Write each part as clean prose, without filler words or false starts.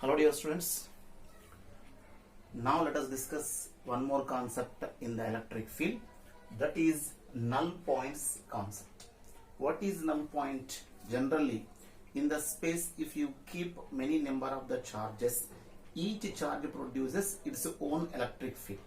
Hello dear students, now let us discuss one more concept in the electric field, that is null points concept. What is null point? Generally in the space, if you keep many number of the charges, each charge produces its own electric field.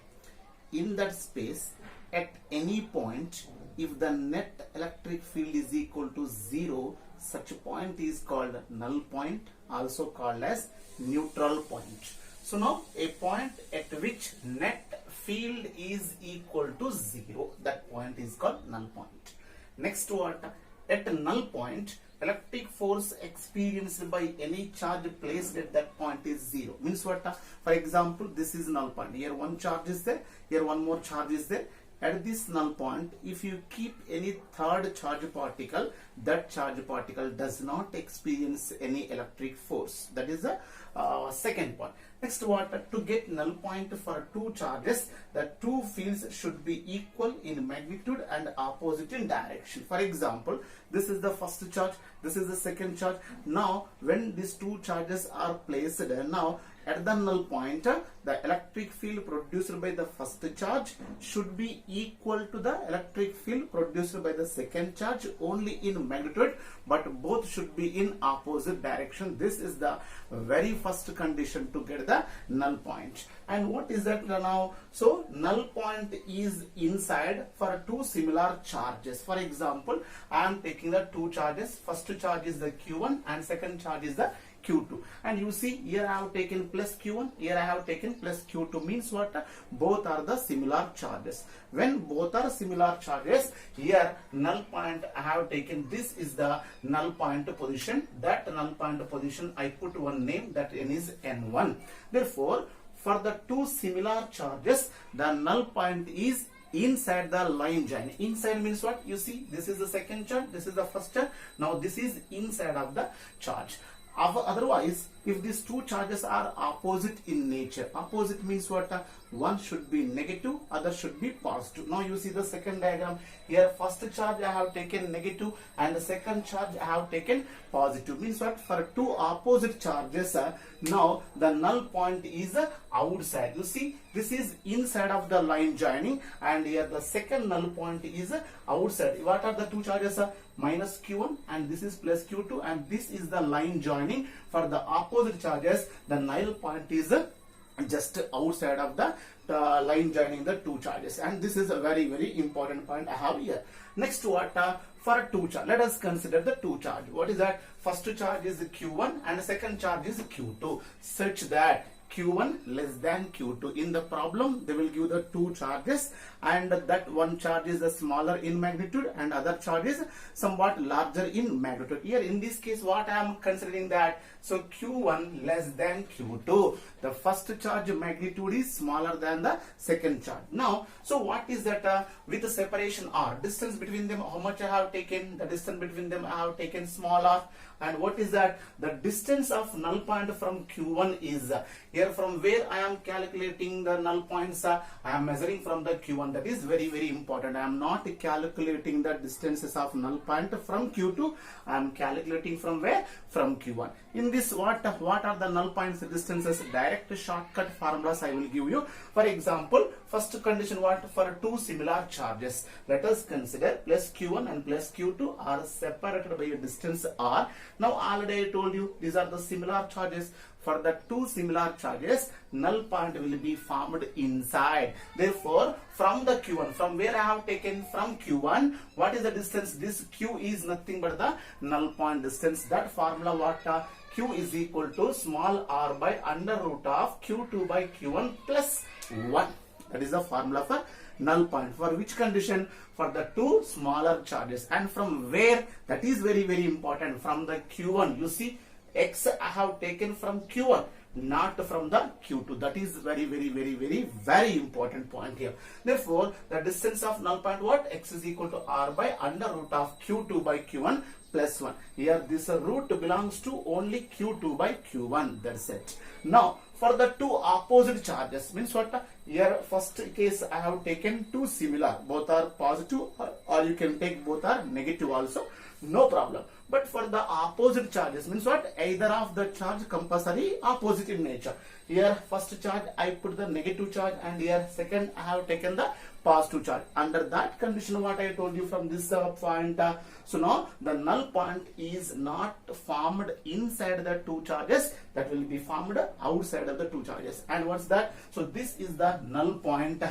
In that space, at any point, if the net electric field is equal to 0, such a point is called null point, also called as neutral point. So now a point at which net field is equal to 0, that point is called null point. Next, what? At a null point, electric force experienced by any charge placed at that point is 0. Means what? For example, this is null point. Here one charge is there, here one more charge is there. At this null point, if you keep any third charge particle, that charge particle does not experience any electric force. That is the second point. Next, what? To get null point for two charges, the two fields should be equal in magnitude and opposite in direction. For example, this is the first charge, this is the second charge. Now, when these two charges are placed, now at the null point, the electric field produced by the first charge should be equal to the electric field produced by the second charge only in magnitude, but both should be in opposite direction. This is the very first condition to get the null point. And what is that now? So null point is inside for two similar charges. For example, I am taking the two charges. First charge is the Q1 and second charge is the Q2, and you see here I have taken plus Q1, here I have taken plus Q2. Means what? Both are the similar charges. When both are similar charges, here null point I have taken, this is the null point position. That null point position I put one name, that n is N1. Therefore, for the two similar charges, the null point is inside the line join. Inside means what? You see, this is the second charge, this is the first charge. Now this is inside of the charge. Otherwise, if these two charges are opposite in nature, opposite means what? One should be negative, other should be positive. Now you see the second diagram. Here first charge I have taken negative and the second charge I have taken positive. Means what? For two opposite charges, now the null point is outside. You see, this is inside of the line joining, and here the second null point is outside. What are the two charges? Minus Q1 and this is plus Q2, and this is the line joining. For the opposite charges, the null point is just outside of the line joining the two charges, and this is a very important point I have here. Next, what? For two charge, let us consider the two charge. What is that? First charge is Q1 and second charge is Q2, such that Q1 less than Q2. In the problem, they will give the two charges, and that one charge is smaller in magnitude and other charge is somewhat larger in magnitude. Here in this case, what I am considering that, so Q1 less than Q2. The first charge magnitude is smaller than the second charge. Now, so what is that? With the separation R, distance between them, how much I have taken? The distance between them I have taken small r. And what is that? The distance of null point from Q1 is here from where I am calculating the null points. I am measuring from the Q1. That is very important. I am not calculating the distances of null point from Q2. I am calculating from where? From Q1. In this, what are the null points distances? Direct shortcut formulas I will give you. For example, first condition, what? For two similar charges, let us consider plus Q1 and plus Q2 are separated by a distance r. Now already I told you these are the similar charges. For the two similar charges, null point will be formed inside. Therefore, from the Q1, from where I have taken from Q1, what is the distance? This Q is nothing but the null point distance. That formula, what? Q is equal to small r by under root of Q2 by Q1 plus 1. That is the formula for null point. For which condition? For the two smaller charges. And from where? That is very important. From the Q1. You see, X I have taken from Q1, not from the Q2. That is very important point here. Therefore, the distance of null point, what? X is equal to R by under root of Q2 by Q1 plus 1. Here this root belongs to only Q2 by Q1. That's it. Now, for the two opposite charges, means what? Here first case I have taken two similar, both are positive, or you can take both are negative also. no problem. But for the opposite charges, means what? Either of the charge compulsory opposite in nature. Here first charge I put the negative charge, and here second I have taken the positive charge. Under that condition, what I told you from this point, so now the null point is not formed inside the two charges, that will be formed outside of the two charges. And what's that? So this is the null point.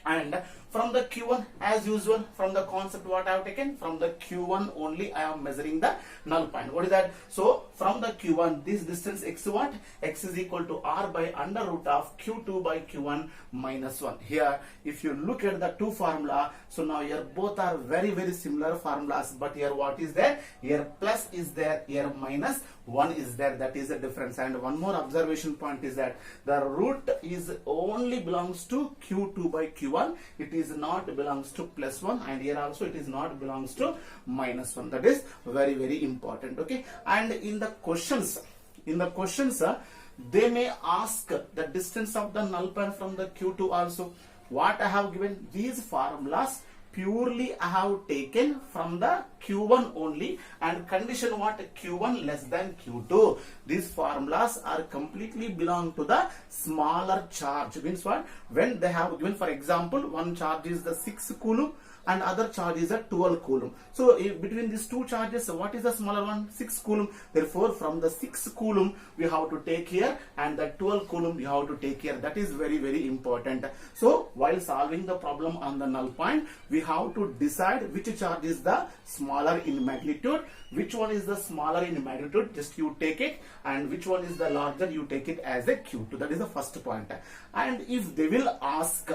And from the Q1, as usual, from the concept what I have taken, from the Q1 only I am measuring the null point. What is that? So from the Q1, this distance x what? X is equal to r by under root of Q2 by Q1 minus 1. Here, if you look at the two formula, so now here both are very, very similar formulas, but here what is there? Here plus is there, here minus 1 is there. That is the difference. And one more observation point is that the root is only belongs to Q2 by Q1. It is not belongs to plus 1, and here also it is not belongs to minus 1. That is very, very important. Okay. And in the questions, they may ask the distance of the null point from the Q2 also. What I have given, these formulas purely I have taken from the Q1 only, and condition what? Q1 less than Q2. These formulas are completely belong to the smaller charge. Means what? When they have given, for example, one charge is the 6 coulomb and other charge is a 12 coulomb. So between these two charges, what is the smaller one? 6 coulomb. Therefore, from the 6 coulomb we have to take here, and the 12 coulomb we have to take here. That is very, very important. So while solving the problem on the null point, we have to decide which charge is the smaller in magnitude, which one is the smaller in magnitude, just you take it, and which one is the larger, you take it as a Q2. That is the first point. And if they will ask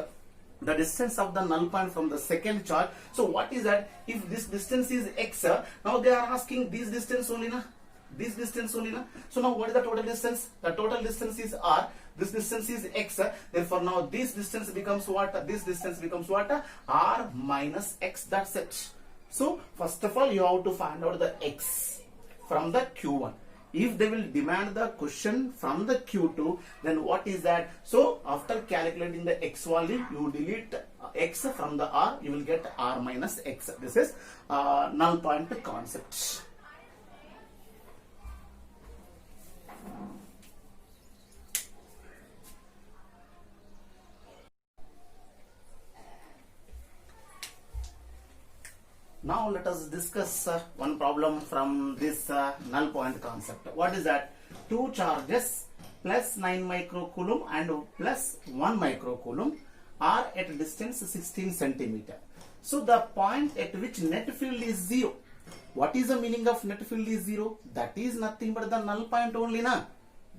the distance of the null point from the second charge, so what is that? If this distance is x, now they are asking this distance only, na? This distance only, na? So now what is the total distance? The total distance is r. This distance is x. Therefore now this distance becomes what? This distance becomes what? R minus x. That's it. So first of all, you have to find out the x from the Q1. If they will demand the question from the Q2, then what is that? So after calculating the x value, you delete x from the r, you will get r minus x. This is null point concept. Now let us discuss one problem from this null point concept. What is that? Two charges plus 9 microcoulomb and plus 1 microcoulomb are at a distance 16 centimeter. So the point at which net field is 0. What is the meaning of net field is 0? That is nothing but the null point only, na?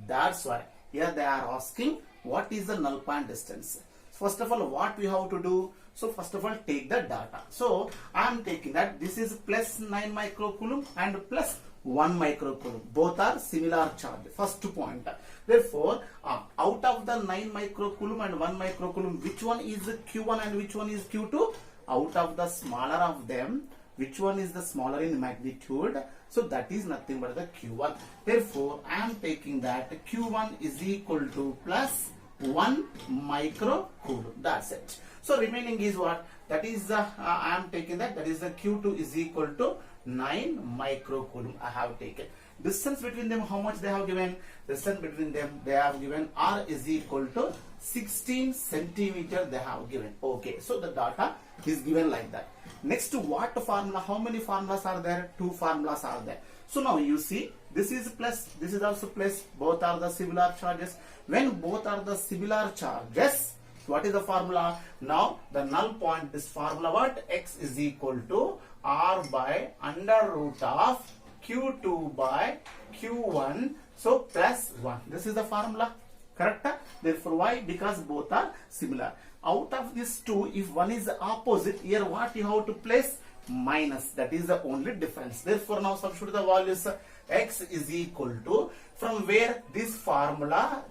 That's why here they are asking what is the null point distance. First of all, what we have to do? So first of all, take the data. So I am taking that this is plus 9 microcoulomb and plus 1 microcoulomb. Both are similar charge. First point. Therefore, out of the 9 microcoulomb and 1 microcoulomb, which one is Q1 and which one is Q2? Out of the smaller of them, which one is the smaller in magnitude? So that is nothing but the Q1. Therefore, I am taking that Q1 is equal to plus 1 microcoulomb. That's it. So remaining is what? That is I am taking that is the Q2 is equal to 9 microcoulomb I have taken. Distance between them, how much they have given? Distance between them, they have given r is equal to 16 centimeter they have given. Okay, so the data is given like that. Next, what formula? How many formulas are there? Two formulas are there. So now you see, this is plus, this is also plus. Both are the similar charges. When both are the similar charges, what is the formula? Now the null point, this formula what? X is equal to r by under root of Q2 by Q1. So plus 1. This is the formula. Correct? Therefore why? Because both are similar. Out of these two, if one is opposite, here what you have to place? Minus. That is the only difference. Therefore now substitute the values. X is equal to, from where? This formula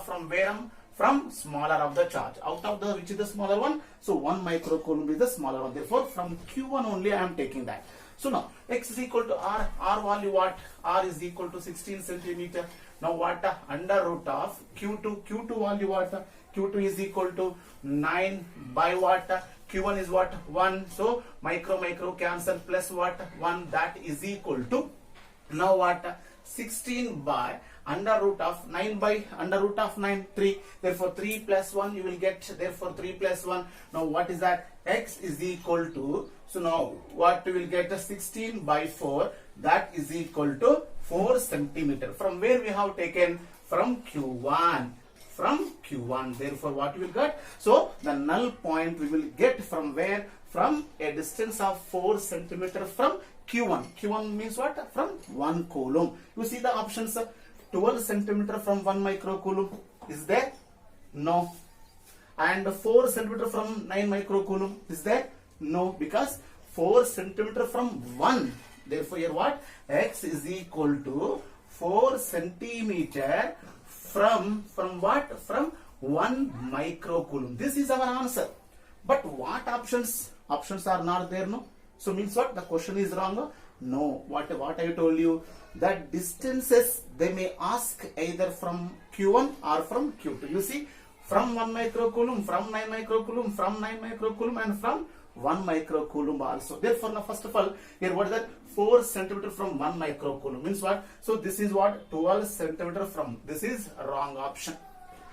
from where? From smaller of the charge. Out of the, which is the smaller one? So 1 microcoulomb is the smaller one. Therefore from Q1 only I am taking that. So now x is equal to r value what? R is equal to 16 centimeter. Now what? Under root of q2 value what? q2 is equal to 9 by what? q1 is what? 1. So micro cancel plus what? 1, that is equal to, now what? 16 by under root of 9 by under root of 9, 3. Therefore 3 plus 1 you will get, therefore 3 plus 1. Now what is that? X is equal to, so now what we will get? 16 by 4, that is equal to 4 centimeter. From where we have taken? From Q1. From Q1. Therefore what we will get? So the null point we will get from where? From a distance of 4 centimeter from Q1. Q1 means what? From 1 coulomb. You see the options. 12 centimeter from 1 microcoulomb is there? No. And 4 centimeter from 9 microcoulomb is there? No, because 4 centimeter from 1. Therefore here what? X is equal to 4 centimeter from what? From 1 microcoulomb. This is our answer. But what options? Options are not there, no? So means what? The question is wrong? No. What I told you? That distances they may ask either from Q1 or from Q2. You see, from 1 microcoulomb, from 9 microcoulomb, from 9 microcoulomb, and from 1 microcoulomb also. Therefore, now first of all, here what is that? 4 centimeter from 1 microcoulomb means what? So this is what? 12 centimeter from. This is wrong option.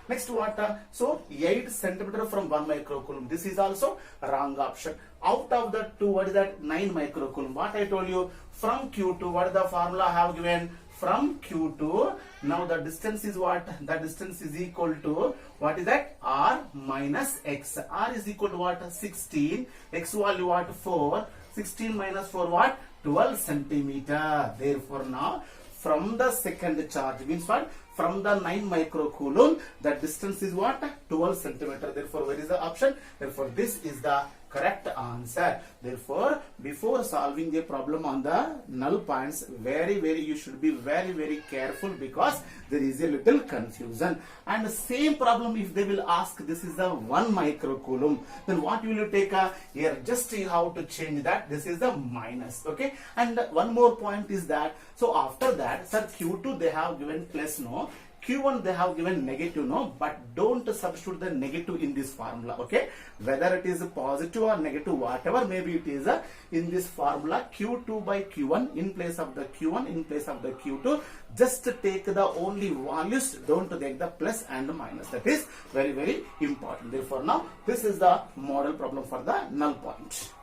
Next what? So 8 centimeter from 1 microcoulomb. This is also wrong option. Out of the 2, what is that? 9 microcoulomb. What I told you? From Q2, what is the formula I have given? From Q2, now the distance is what? The distance is equal to, what is that? R minus X. R is equal to what? 16. X value what? 4. 16 minus 4 what? 12 centimeter. Therefore now, from the second charge means what? From the 9 microcoulomb, the distance is what? 12 centimeter. Therefore, where is the option? Therefore, this is the correct answer. Therefore, before solving a problem on the null points, you should be very careful, because there is a little confusion. And the same problem, if they will ask this is the 1 microcoulomb, then what will you take? Here just see how to change that. This is the minus. Okay. And one more point is that, so after that, sir, Q2 they have given plus, no. Q1 they have given negative, no, but don't substitute the negative in this formula. Okay, whether it is positive or negative, whatever maybe it is, in this formula Q2 by Q1 in place of the Q1, in place of the Q2, just take the only values, don't take the plus and the minus. That is very important. Therefore now this is the model problem for the null point.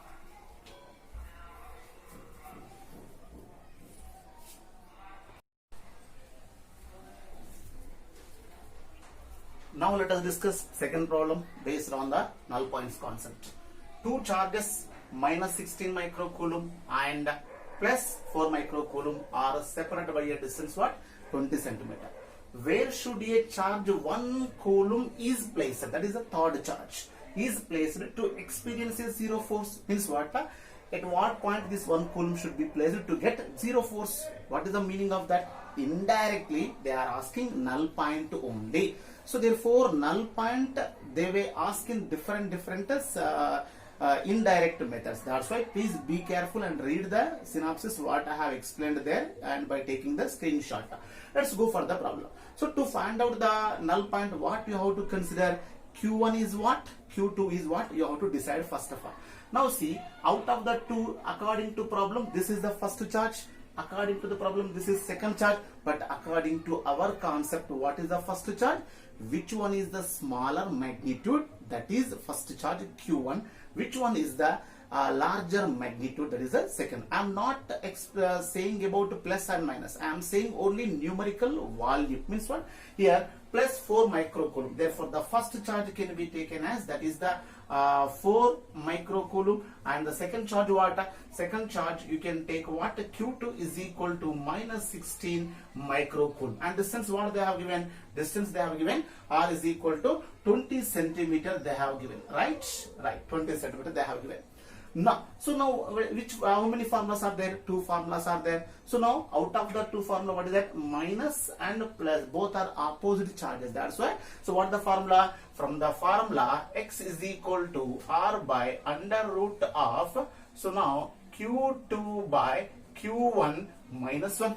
Now let us discuss second problem based on the null points concept. Two charges minus 16 microcoulomb and plus 4 microcoulomb are separated by a distance what? 20 centimeter. Where should a charge 1 coulomb is placed? That is the third charge. Is placed to experience a zero force. Means what? At what point this 1 coulomb should be placed to get zero force? What is the meaning of that? Indirectly they are asking null point only. So therefore null point they were asking different indirect methods. That's why please be careful and read the synopsis what I have explained there, and by taking the screenshot. Let's go for the problem. So to find out the null point, what you have to consider? Q1 is what? Q2 is what? You have to decide first of all. Now see, out of the two, according to problem, this is the first charge. According to the problem, this is second charge. But according to our concept, what is the first charge? Which one is the smaller magnitude? That is first charge Q1. Which one is the larger magnitude? That is the second. I am not saying about plus and minus. I am saying only numerical value. Means what? Here plus 4 microcoulomb. Therefore, the first charge can be taken as, that is the 4 microcoulomb, and the second charge what? Second charge you can take what? Q2 is equal to minus 16 microcoulomb. And distance what they have given? Distance they have given R is equal to 20 centimeter they have given. Right? Right. 20 centimeter they have given. Now, so now how many formulas are there? 2 formulas are there. So now out of the 2 formula, what is that? Minus and plus, both are opposite charges. That's why. So what the formula? From the formula, X is equal to R by under root of, so now Q2 by Q1 minus 1.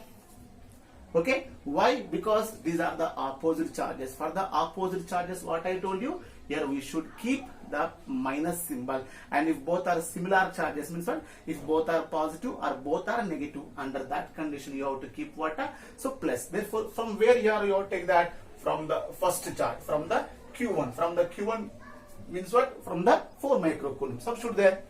Okay, why? Because these are the opposite charges. For the opposite charges, what I told you, here we should keep the minus symbol, and if both are similar charges, means what? If both are positive or both are negative, under that condition you have to keep what? So plus. Therefore, from where you have to take that? From the first charge, from the Q1. From the Q1 means what? From the 4 microcoulomb. Substitute there.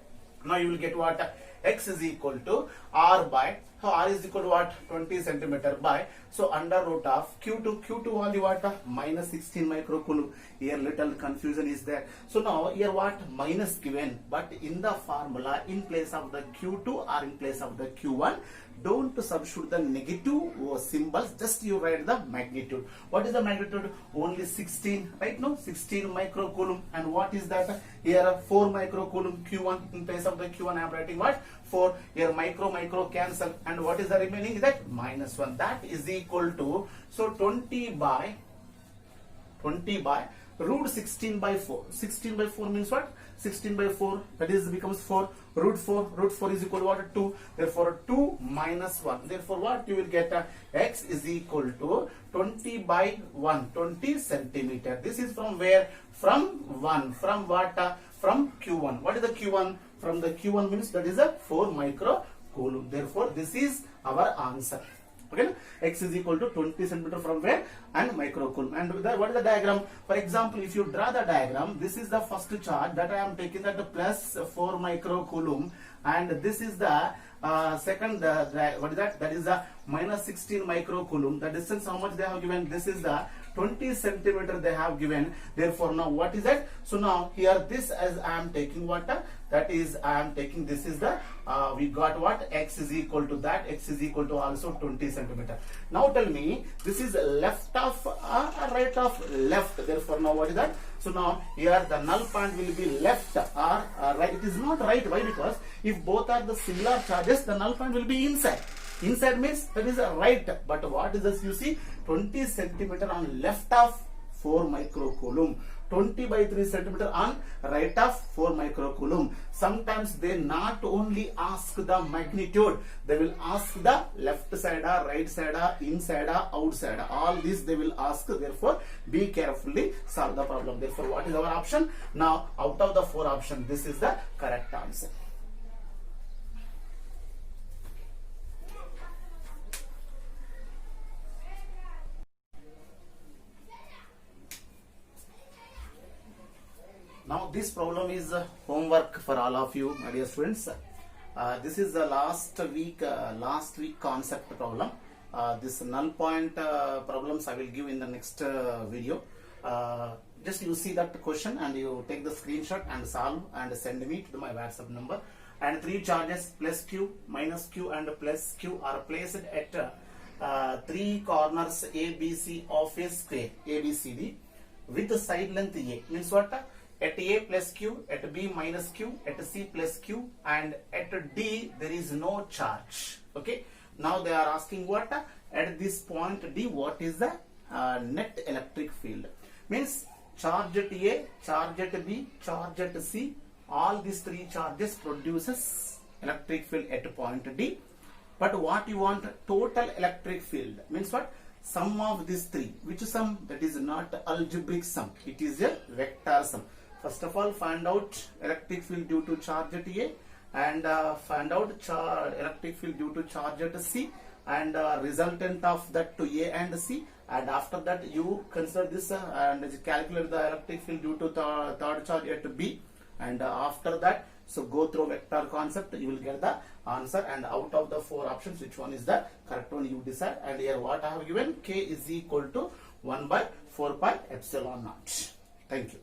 Now you will get what? X is equal to R by, so R is equal to what? 20 centimeter by, so under root of Q2 value what? Minus 16 microcoulomb. Here little confusion is there. So now here what? Minus given, but in the formula, in place of the Q2 or in place of the Q1, don't substitute the negative symbols, just you write the magnitude. What is the magnitude? Only 16, right? No, 16 microcoulomb. And what is that? Here 4 microcoulomb Q1. In place of the Q1 I am writing what? 4. Here micro cancel, and what is the remaining? Is that minus 1. That is equal to, so 20 by root 16 by 4. 16 by 4 means what? 16 by 4, that is becomes 4. Root 4 is equal to what? 2. Therefore 2 minus 1. Therefore what you will get? X is equal to 20 by 1, 20 centimeter. This is from where? From 1. From what? From Q1. What is the Q1? From the Q1 means that is a 4 microcoulomb. Therefore this is our answer. Okay, X is equal to 20 centimeter from where? And microcoulomb. And what is the diagram? For example, if you draw the diagram, this is the first charge that I am taking, that plus 4 microcoulomb, and this is the second, what is that? That is the minus 16 microcoulomb. The distance how much they have given? This is the 20 centimeter they have given. Therefore now what is that? So now here this, as I am taking what? That is, I am taking, this is the, we got what? X is equal to that. X is equal to also 20 centimeter. Now tell me, this is left of right of left. Therefore now what is that? So now here the null point will be left or right. It is not right. Why? Because if both are the similar charges, the null point will be inside. Inside means that is right. But what is this? You see, 20 centimeter on left of 4 microcoulomb. 20 by 3 centimeter on right of 4 microcoulomb. Sometimes they not only ask the magnitude, they will ask the left side or right side or inside or outside. All this they will ask. Therefore, be carefully solve the problem. Therefore, what is our option? Now, out of the 4 options, this is the correct answer. Now this problem is homework for all of you, my dear students. This is the last week concept problem. This null point problems I will give in the next video. Just you see that question and you take the screenshot and solve and send me to my WhatsApp number. And 3 charges plus Q, minus Q and plus Q are placed at 3 corners A, B, C of a square ABCD with the side length A. Means what? At A plus Q, at B minus Q, at C plus Q, and at D there is no charge. Okay. Now they are asking what? At this point D, what is the net electric field? Means charge at A, charge at B, charge at C. All these 3 charges produces electric field at point D. But what you want? Total electric field. Means what? Sum of these 3. Which sum? That is not algebraic sum. It is a vector sum. First of all, find out electric field due to charge at A, and find out electric field due to charge at C, and resultant of that to A and C. And after that, you consider this and calculate the electric field due to third charge at B. And after that, so go through vector concept, you will get the answer. And out of the 4 options, which one is the correct one, you decide. And here what I have given, K is equal to 1 by 4 pi epsilon naught. Thank you.